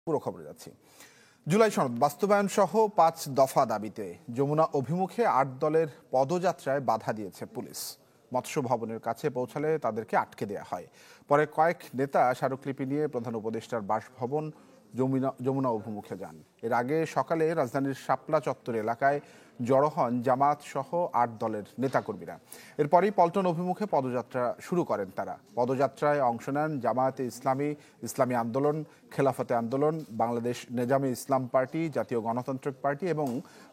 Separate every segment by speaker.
Speaker 1: পুরো খবরে যাচ্ছি। জুলাই সনদ বাস্তবায়ন সহ 5 দফা দাবিতে যমুনা অভিমুখে 8 দলের পদযাত্রায় বাধা দিয়েছে পুলিশ। মৎস্য ভবনের কাছে পৌঁছালে তাদেরকে আটকে দেওয়া হয়। পরে কয়েক নেতা স্মারকলিপি নিয়ে প্রধান উপদেষ্টার বাসভবন যমুনা অভিমুখে যান। এর আগে সকালে রাজধানীর শাপলা চত্বর এলাকায় জড়ো হন জামাত সহ 8 দলের নেতাকর্মীরা। এরপরই পল্টন অভিমুখে পদযাত্রা শুরু করেন তারা। পদযাত্রায় অংশ নেন জামায়াতে ইসলামী, ইসলামী আন্দোলন, খেলাফতে আন্দোলন, বাংলাদেশ নেজামে ইসলাম পার্টি, জাতীয় গণতান্ত্রিক পার্টি এবং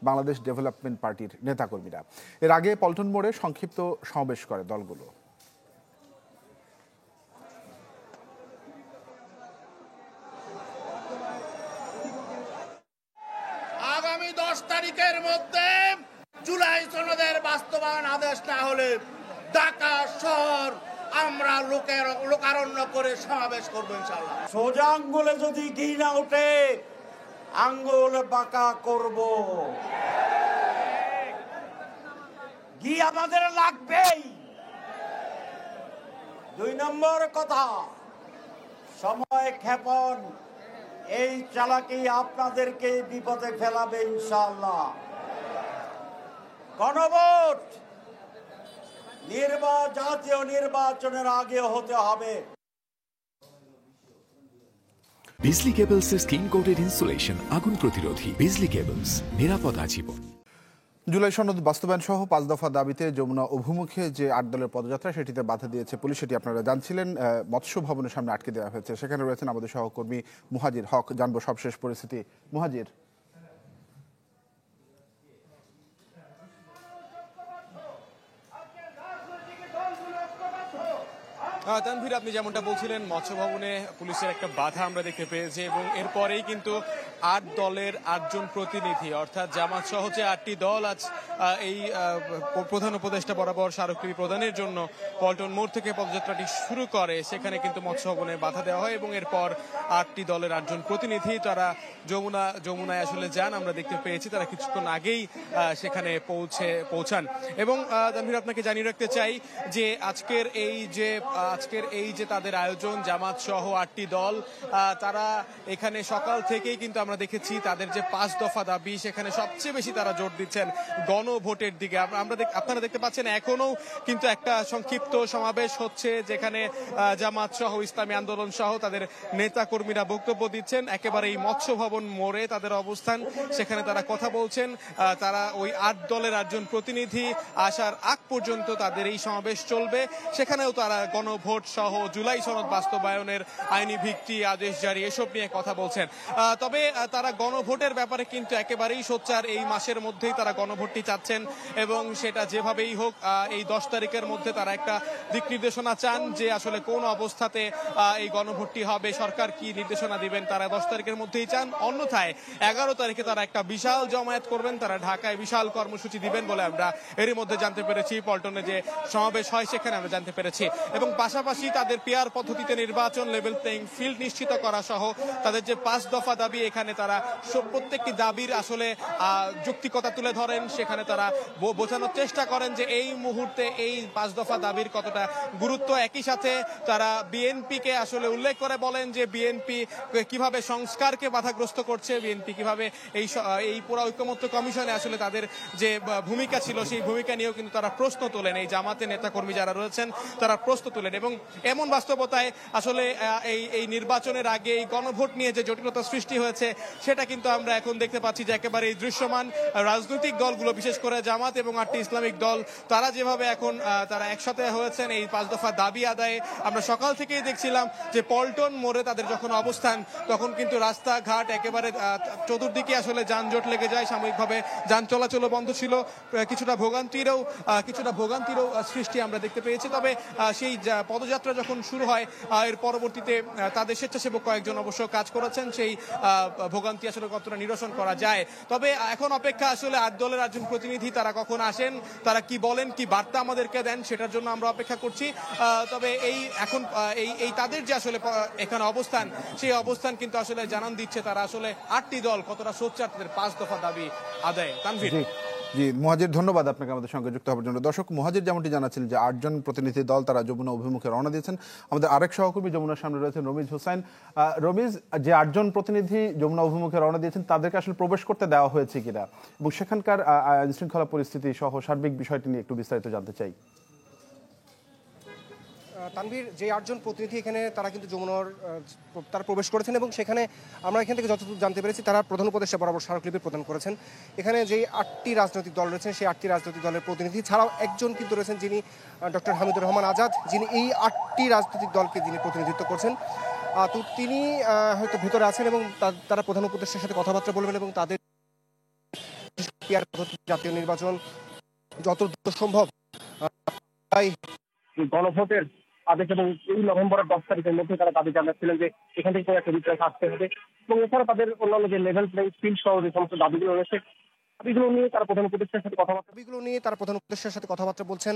Speaker 1: বাংলাদেশ ডেভেলপমেন্ট পার্টির নেতাকর্মীরা। এর আগে পল্টন মোড়ে সংক্ষিপ্ত সমাবেশ করে দলগুলো।
Speaker 2: আগামী 10 তারিখের মধ্যে জুলাই সনদের বাস্তবায়ন আদেশ না হলে ঢাকা শহর আমরা লোকারণ্য করে সমাবেশ করবো ইনশাআল্লাহ।
Speaker 3: সোজা আঙ্গুলে যদি ঘি না ওঠে আঙ্গুল বাঁকা করব। ঘি আমাদের লাগবেই। 2 নম্বর কথা, সময় ক্ষেপণ এই চালাকি আপনাদেরকে বিপদে ফেলাবে ইনশাআল্লাহ। গণভোট জাতীয় নির্বাচনের আগে হতে হবে।
Speaker 4: বিজলি কেবলসের স্কিন কোটেড ইনসুলেশন আগুন প্রতিরোধী। বিজলি কেবলস, নিরাপদ আজীবন।
Speaker 1: জুলাই সনদ বাস্তবায়ন সহ 5 দফা দাবিতে যমুনা অভিমুখে যে 8 দলের পদযাত্রা সেটিতে বাধা দিয়েছে পুলিশ, সেটি আপনারা জানছিলেন। মৎস্য ভবনের সামনে আটকে দেওয়া হয়েছে। সেখানে রয়েছেন আমাদের সহকর্মী মুহাজির হক। জানবো সবশেষ পরিস্থিতি। মুহাজির।
Speaker 5: তানভীর, আপনি যেমনটা বলছিলেন, মৎস্য ভবনে পুলিশের একটা বাধা আমরা দেখতে পেয়েছি এবং এরপরেই কিন্তু 8 দলের 8 জন প্রতিনিধি অর্থাৎ জামাত সহ যে 8টি দল আজ এই প্রধান উপদেষ্টা বরাবর স্মারকলিপি প্রদানের জন্য পল্টন মোড় থেকে পদযাত্রাটি শুরু করে, সেখানে কিন্তু মৎস্য ভবনে বাধা দেওয়া হয় এবং এরপর 8টি দলের 8 জন প্রতিনিধি তারা যমুনায় আসলে যান। আমরা দেখতে পেয়েছি তারা কিছুক্ষণ আগেই সেখানে পৌঁছান। এবং তানভীর, আপনাকে জানিয়ে রাখতে চাই যে আজকের এই যে তাদের আয়োজন, জামাত সহ 8টি দল তারা এখানে সকাল থেকেই কিন্তু আমরা দেখেছি তাদের যে 5 দফা দাবি সেখানে সবচেয়ে বেশি তারা জোর দিচ্ছেন গণভোটের দিকে। আপনারা দেখতে পাচ্ছেন এখনো কিন্তু একটা সংক্ষিপ্ত সমাবেশ হচ্ছে যেখানে জামাত সহ, ইসলামী আন্দোলন সহ তাদের নেতা কর্মীরা বক্তব্য দিচ্ছেন। একেবারে এই মৎস্য ভবন মোড়ে তাদের অবস্থান, সেখানে তারা কথা বলছেন। তারা ওই 8 দলের 8 জন প্রতিনিধি আসার আগ পর্যন্ত তাদের এই সমাবেশ চলবে। সেখানেও তারা গণভোট সহ জুলাই সনদ বাস্তবায়নের আইনি ভিত্তি, আদেশ জারি এসব নিয়ে কথা বলছেন। তবে তারা গণভোটের ব্যাপারে কিন্তু একেবারেই সোচ্চার। এই মাসের মধ্যেই তারা গণভোটটি চাচ্ছেন এবং সেটা যেভাবেই হোক এই 10 তারিখের মধ্যে তারা একটা দিক নির্দেশনা চান যে আসলে কোন অবস্থাতে এই গণভোটটি হবে, সরকার কি নির্দেশনা দিবেন, তারা 10 তারিখের মধ্যেই চান। অন্যথায় 11 তারিখে তারা একটা বিশাল জমায়েত করবেন, তারা ঢাকায় বিশাল কর্মসূচি দিবেন বলে আমরা এরই মধ্যে জানতে পেরেছি। পল্টনে যে সমাবেশ হয় সেখানে আমরা জানতে পেরেছি। এবং পাশাপাশি তাদের পেয়ার পদ্ধতিতে নির্বাচন, লেভেল প্লেইং ফিল্ড নিশ্চিত করা সহ তাদের যে 5 দফা দাবি, এখানে তারা প্রত্যেকটি দাবির আসলে যৌক্তিকতা তুলে ধরেন। সেখানে তারা বোঝানোর চেষ্টা করেন যে এই মুহূর্তে এই 5 দফা দাবির কতটা গুরুত্ব। একই সাথে তারা বিএনপিকে আসলে উল্লেখ করে বলেন যে বিএনপি কিভাবে সংস্কারকে বাধাগ্রস্ত করছে, বিএনপি কিভাবে এই পুরো ঐক্যমত্য কমিশনে আসলে তাদের যে ভূমিকা ছিল সেই ভূমিকা নিয়েও কিন্তু তারা প্রশ্ন তোলেন। এই জামাতে নেতাকর্মী যারা রয়েছেন তারা প্রশ্ন তোলেন এবং এমন বাস্তবতায় আসলে এই নির্বাচনের আগে এই গণভোট নিয়ে যে জটিলতা সৃষ্টি হয়েছে সেটা কিন্তু আমরা এখন দেখতে পাচ্ছি যে একেবারে দৃশ্যমান। রাজনৈতিক দলগুলো, বিশেষ করে জামাত এবং 8টি ইসলামিক দল, তারা যেভাবে এখন তারা একসাথে হয়েছেন এই 5 দফা দাবি আদায়ে। আমরা সকাল থেকেই দেখছিলাম যে পল্টন মোড়ে তাদের যখন অবস্থান তখন কিন্তু রাস্তাঘাট একেবারে চতুর্দিকে আসলে যানজট লেগে যায়, সাময়িকভাবে যান চলাচলও বন্ধ ছিল, কিছুটা ভোগান্তিরও সৃষ্টি আমরা দেখতে পেয়েছি। তবে সেই পদযাত্রা যখন শুরু হয় এর পরবর্তীতে তাদের স্বেচ্ছাসেবক কয়েকজন অবশ্য কাজ করেছেন সেই ভোগান্তি আসলে কতটা নিরসন করা যায়। তবে এখন অপেক্ষা আসলে 8 দলের 8 জন প্রতিনিধি তারা কখন আসেন, তারা কি বলেন, কি বার্তা আমাদেরকে দেন, সেটার জন্য আমরা অপেক্ষা করছি। তবে এই তাদের যে আসলে এখানে অবস্থান, সেই অবস্থান কিন্তু আসলে জানান দিচ্ছে তারা আসলে 8টি দল কতটা সোচ্চার তাদের 5 দফা দাবি আদায়ে। তানভীর।
Speaker 1: জি মুহাজির, ধন্যবাদ আপনাকে আমাদের সঙ্গে যুক্ত হওয়ার জন্য। দর্শক, মুহাজির যেমনটি জানাচ্ছিলেন যে 8জন প্রতিনিধি দল তারা যমুনা অভিমুখে রওনা দিয়েছেন। আমাদের আরেক সহকর্মী যমুনার সামনে রয়েছেন রমিজ হোসাইন। রমিজ, যে 8জন প্রতিনিধি যমুনা অভিমুখে রওনা দিয়েছেন তাদেরকে আসলে প্রবেশ করতে দেওয়া হয়েছে কিনা এবং সেখানকার আইন শৃঙ্খলা পরিস্থিতি সহ সার্বিক বিষয়টি নিয়ে একটু বিস্তারিত জানতে চাই।
Speaker 6: তানভীর, যে 8জন প্রতিনিধি এখানে তারা কিন্তু যমুনার তারা প্রবেশ করেছেন এবং সেখানে আমরা এখান থেকে যতটুকু জানতে পেরেছি তারা প্রধান উপদেষ্টা বরাবর স্মারকলিপি প্রদান করেছেন। এখানে যে 8টি রাজনৈতিক দল রয়েছেন সেই 8টি রাজনৈতিক দলের প্রতিনিধি ছাড়াও একজন কিন্তু রয়েছেন যিনি ডক্টর হামিদুর রহমান আজাদ, যিনি এই 8টি রাজনৈতিক দলকে যিনি প্রতিনিধিত্ব করছেন। তো তিনি হয়তো ভেতরে আছেন এবং তারা প্রধান উপদেষ্টার সাথে কথাবার্তা বলবেন এবং তাদের জাতীয় নির্বাচন যত দ্রুত সম্ভব
Speaker 7: গণভোটের আদেশ এবং এই নভেম্বরের 10 তারিখের মধ্যে তারা দাবি জানাচ্ছিলেন যে এখান থেকে একটা রিপ্লাই আসতে হবে এবং এছাড়া তাদের অন্যান্য যে লেভেল প্লেইং ফিল্ড সহ যে সমস্ত দাবিগুলো রয়েছে দাবিগুলো নিয়ে তারা প্রধান উপদেষ্টার সাথে কথাবার্তা বলছেন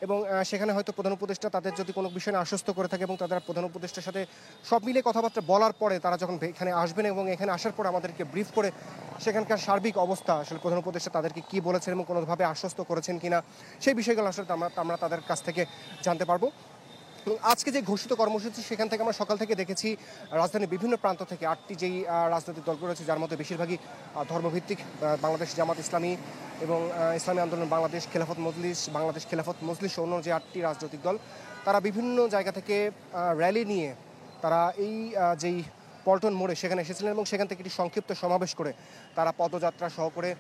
Speaker 7: এবং সেখানে হয়তো প্রধান উপদেষ্টা তাদের যদি কোনো বিষয়ে আশ্বস্ত করে থাকে এবং তাদের প্রধান উপদেষ্টার সাথে সব মিলে কথাবার্তা বলার পরে তারা যখন এখানে আসবেন এবং এখানে আসার পর আমাদেরকে ব্রিফ করে সেখানকার সার্বিক অবস্থা আসলে প্রধান উপদেষ্টা তাদেরকে কি বলেছেন এবং কোনোভাবে আশ্বস্ত করেছেন কিনা সেই বিষয়গুলো আসলে আমরা তাদের কাছ থেকে জানতে পারবো। আজকে যে ঘোষিত কর্মসূচি সেখান থেকে আমরা সকাল থেকে দেখেছি রাজধানীর বিভিন্ন প্রান্ত থেকে 8টি যেই রাজনৈতিক দলগুলো রয়েছে যার মধ্যে বেশিরভাগই ধর্মভিত্তিক, বাংলাদেশ জামাত ইসলামী এবং ইসলামী আন্দোলন বাংলাদেশ, বাংলাদেশ খেলাফত মজলিস অন্য যে 8টি রাজনৈতিক দল তারা বিভিন্ন জায়গা থেকে র্যালি নিয়ে তারা এই যেই পল্টন মোড়ে সেখানে এসেছিলেন এবং সেখান থেকে একটি সংক্ষিপ্ত সমাবেশ করে তারা পদযাত্রা সহ করে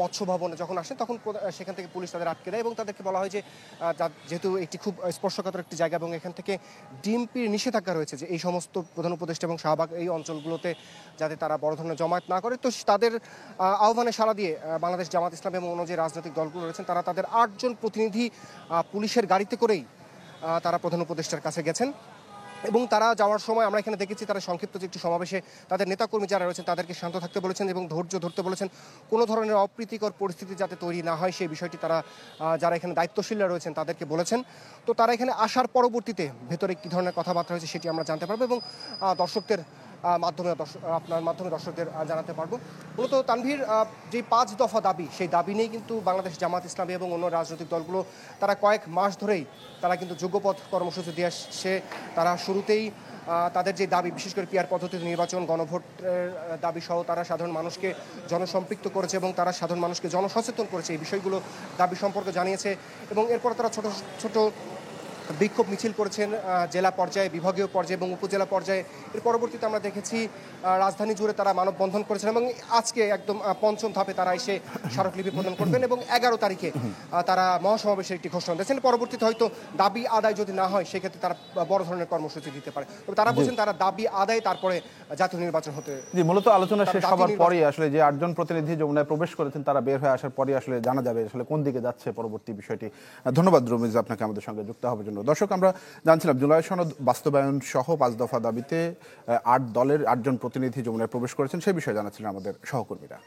Speaker 7: মৎস্য ভবনে যখন আসেন তখন সেখান থেকে পুলিশ তাদের আটকে দেয় এবং তাদেরকে বলা হয় যে যেহেতু একটি খুব স্পর্শকাতর একটি জায়গা এবং এখান থেকে ডিএমপির নিষেধাজ্ঞা রয়েছে যে এই সমস্ত প্রধান উপদেষ্টা এবং শাহবাগ এই অঞ্চলগুলোতে যাতে তারা বড় ধরনের জমায়েত না করে, তো তাদের আহ্বানে সাড়া দিয়ে বাংলাদেশ জামাত ইসলামী এবং অন্য যে রাজনৈতিক দলগুলো রয়েছেন তারা তাদের 8জন প্রতিনিধি পুলিশের গাড়িতে করেই তারা প্রধান উপদেষ্টার কাছে গেছেন এবং তারা যাওয়ার সময় আমরা এখানে দেখেছি তারা সংক্ষিপ্ত যে একটি সমাবেশে তাদের নেতাকর্মী যারা রয়েছেন তাদেরকে শান্ত থাকতে বলেছেন এবং ধৈর্য ধরতে বলেছেন, কোনো ধরনের অপ্রীতিকর পরিস্থিতি যাতে তৈরি না হয় সেই বিষয়টি তারা যারা এখানে দায়িত্বশীলরা রয়েছেন তাদেরকে বলেছেন। তো তারা এখানে আসার পরবর্তীতে ভেতরে কী ধরনের কথাবার্তা হয়েছে সেটি আমরা জানতে পারবো এবং দর্শকদের মাধ্যমে দর্শকদের জানাতে পারবো। মূলত তানভীর, যে 5 দফা দাবি সেই দাবি নিয়েই কিন্তু বাংলাদেশ জামাত ইসলামী এবং অন্য রাজনৈতিক দলগুলো তারা কয়েক মাস ধরেই তারা কিন্তু যোগ্যপথ কর্মসূচি দিয়ে আসছে। তারা শুরুতেই তাদের যে দাবি, বিশেষ করে পিআর পদ্ধতিতে নির্বাচন, গণভোটের দাবি সহ তারা সাধারণ মানুষকে জনসম্পৃক্ত করেছে এবং তারা সাধারণ মানুষকে জনসচেতন করেছে, এই বিষয়গুলো দাবি সম্পর্কে জানিয়েছে এবং এরপর তারা ছোট ছোট বিক্ষোভ মিছিল করেছেন জেলা পর্যায়ে, বিভাগীয় পর্যায়ে এবং উপজেলা পর্যায়ে। এর পরবর্তীতে আমরা দেখেছি রাজধানী জুড়ে তারা মানববন্ধন করেছেন এবং আজকে একদম 5ম ধাপে তারা এসে স্মারকলিপি প্রদান করবেন এবং 11 তারিখে তারা মহাসমাবেশের একটি ঘোষণা দিয়েছেন। পরবর্তীতে হয়তো দাবি আদায় যদি না হয় সেক্ষেত্রে তারা বড় ধরনের কর্মসূচি দিতে পারে। তবে তারা বলছেন তারা দাবি আদায় তারপরে জাতীয় নির্বাচন হতে।
Speaker 1: জি, মূলত আলোচনা শেষ হবার পরেই আসলে যে 8জন প্রতিনিধি যমুনায় প্রবেশ করেছেন তারা বের হয়ে আসার পরে আসলে জানা যাবে আসলে কোন দিকে যাচ্ছে পরবর্তী বিষয়টি। ধন্যবাদ রমিজ আপনাকে আমাদের সঙ্গে যুক্ত হওয়ার জন্য। দর্শক, আমরা জানছিলাম জুলাই সনদ বাস্তবায়ন সহ 5 দফা দাবিতে 8 দলের 8জন প্রতিনিধি যমুনায় প্রবেশ করেছেন, সেই বিষয়ে জানাচ্ছিলেন আমাদের সহকর্মীরা।